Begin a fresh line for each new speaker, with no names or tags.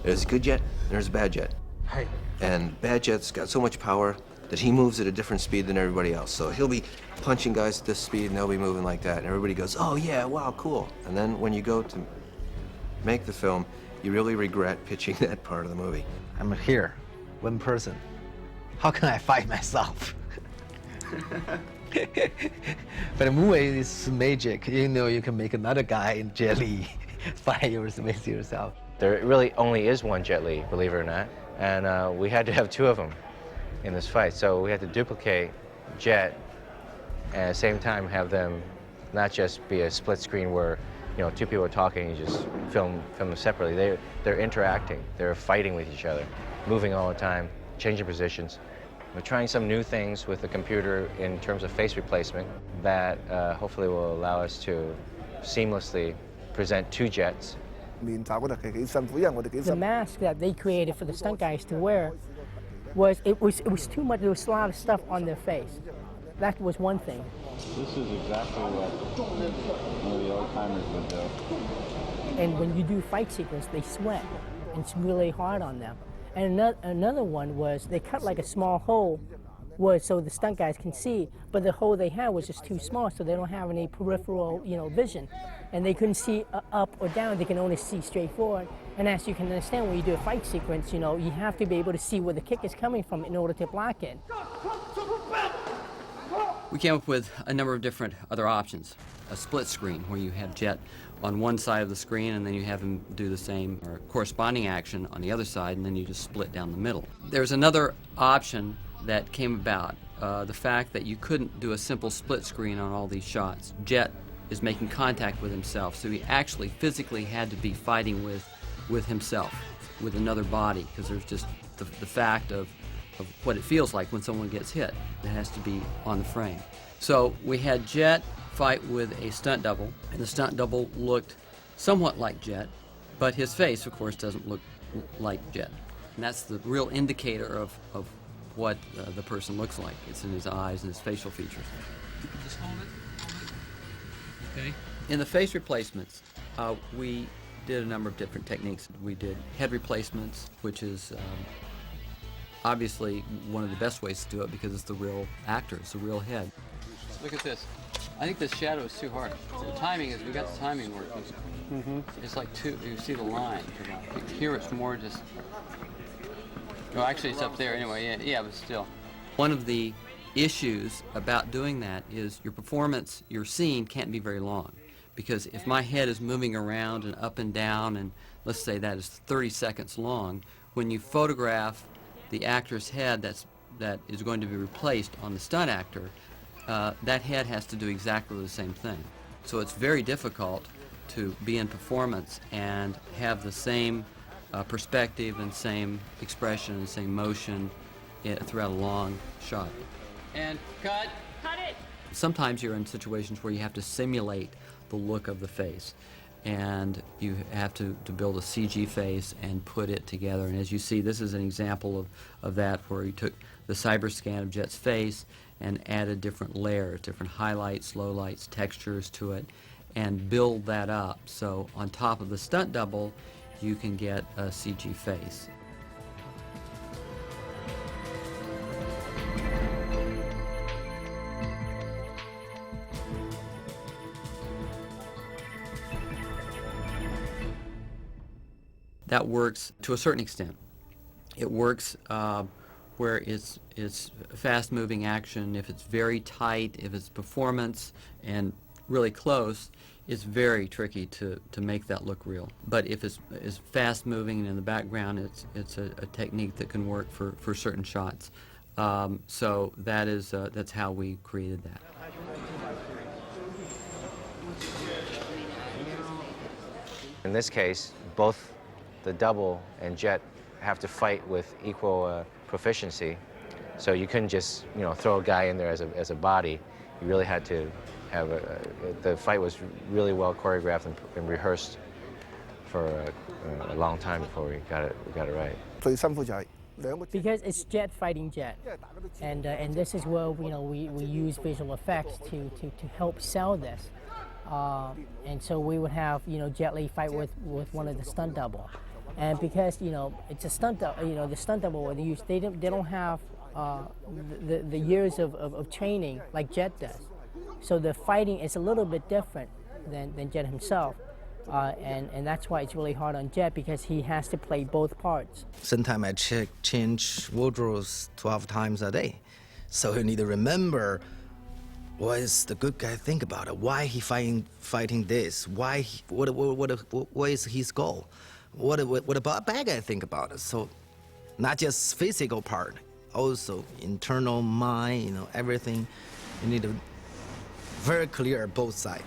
There's a good jet, and there's a bad jet.
Hey.
And bad jet's got so much power that he moves at a different speed than everybody else. So he'll be punching guys at this speed, and they'll be moving like that. And everybody goes, oh yeah, wow, cool. And then when you go to make the film, you really regret pitching that part of the movie.
I'm here, one person. How can I fight myself? But the movie is magic. You know, you can make another guy in Jet Li fight yourself.
There really only is one Jet Li, believe it or not, and we had to have two of them in this fight. So we had to duplicate Jet and at the same time have them not just be a split screen where, you know, two people are talking and you just film them separately. They're interacting, they're fighting with each other, moving all the time, changing positions. We're trying some new things with the computer in terms of face replacement that hopefully will allow us to seamlessly present two jets.
The mask that they created for the stunt guys to wear was too much. There was a lot of stuff on their face. That was one thing.
This is exactly what one of the old timers would do.
And when you do fight sequence, they sweat. And it's really hard on them. And another one was they cut like a small hole so the stunt guys can see, but the hole they had was just too small, so they don't have any peripheral, vision. And they couldn't see up or down, they can only see straight forward. And as you can understand, when you do a fight sequence, you have to be able to see where the kick is coming from in order to block it.
We came up with a number of different other options. A split screen where you have Jet on one side of the screen and then you have him do the same or corresponding action on the other side, and then you just split down the middle. There's another option that came about, the fact that you couldn't do a simple split screen on all these shots. Jet is making contact with himself, so he actually physically had to be fighting with himself, with another body, because there's just the fact of what it feels like when someone gets hit. It has to be on the frame. So we had Jet fight with a stunt double, and the stunt double looked somewhat like Jet, but his face, of course, doesn't look like Jet. And that's the real indicator of what the person looks like. It's in his eyes and his facial features. Just hold it. Okay. In the face replacements, we did a number of different techniques. We did head replacements, which is obviously one of the best ways to do it because it's the real actor, it's the real head. Look at this. I think this shadow is too hard. The timing is, we got the timing working. Mm-hmm. It's like you see the line. Here it's more just, well, actually it's up there anyway, yeah, but still. One of the issues about doing that is your performance, your scene can't be very long. Because if my head is moving around and up and down, and let's say that is 30 seconds long, when you photograph the actor's head that is going to be replaced on the stunt actor, that head has to do exactly the same thing. So it's very difficult to be in performance and have the same perspective and same expression and same motion throughout a long shot. And cut! Cut it! Sometimes you're in situations where you have to simulate the look of the face, and you have to build a CG face and put it together. And as you see, this is an example of that, where you took the cyber scan of Jet's face and added different layers, different highlights, lowlights, textures to it, and build that up. So on top of the stunt double, you can get a CG face. That works to a certain extent. It works where it's fast-moving action. If it's very tight, if it's performance and really close, it's very tricky to make that look real. But if it's fast-moving and in the background, it's a technique that can work for certain shots. So that's how we created that.
In this case, both the double and Jet have to fight with equal proficiency. So you couldn't just, throw a guy in there as a body. You really had to have the fight was really well choreographed and rehearsed for a long time before we got it right.
Because it's Jet fighting Jet, and this is where we use visual effects to help sell this. And so we would have Jet Li fight with one of the stunt double. And because it's a stunt, the stunt double they use, they don't have the years of training like Jet does. So the fighting is a little bit different than Jet himself. And that's why it's really hard on Jet, because he has to play both parts.
Sometimes I change wardrobes 12 times a day. So you need to remember what is the good guy think about it, why he fighting this, what is his goal, what about bad guy think about it. So not just physical part, also internal mind, everything. You need to very clear both sides.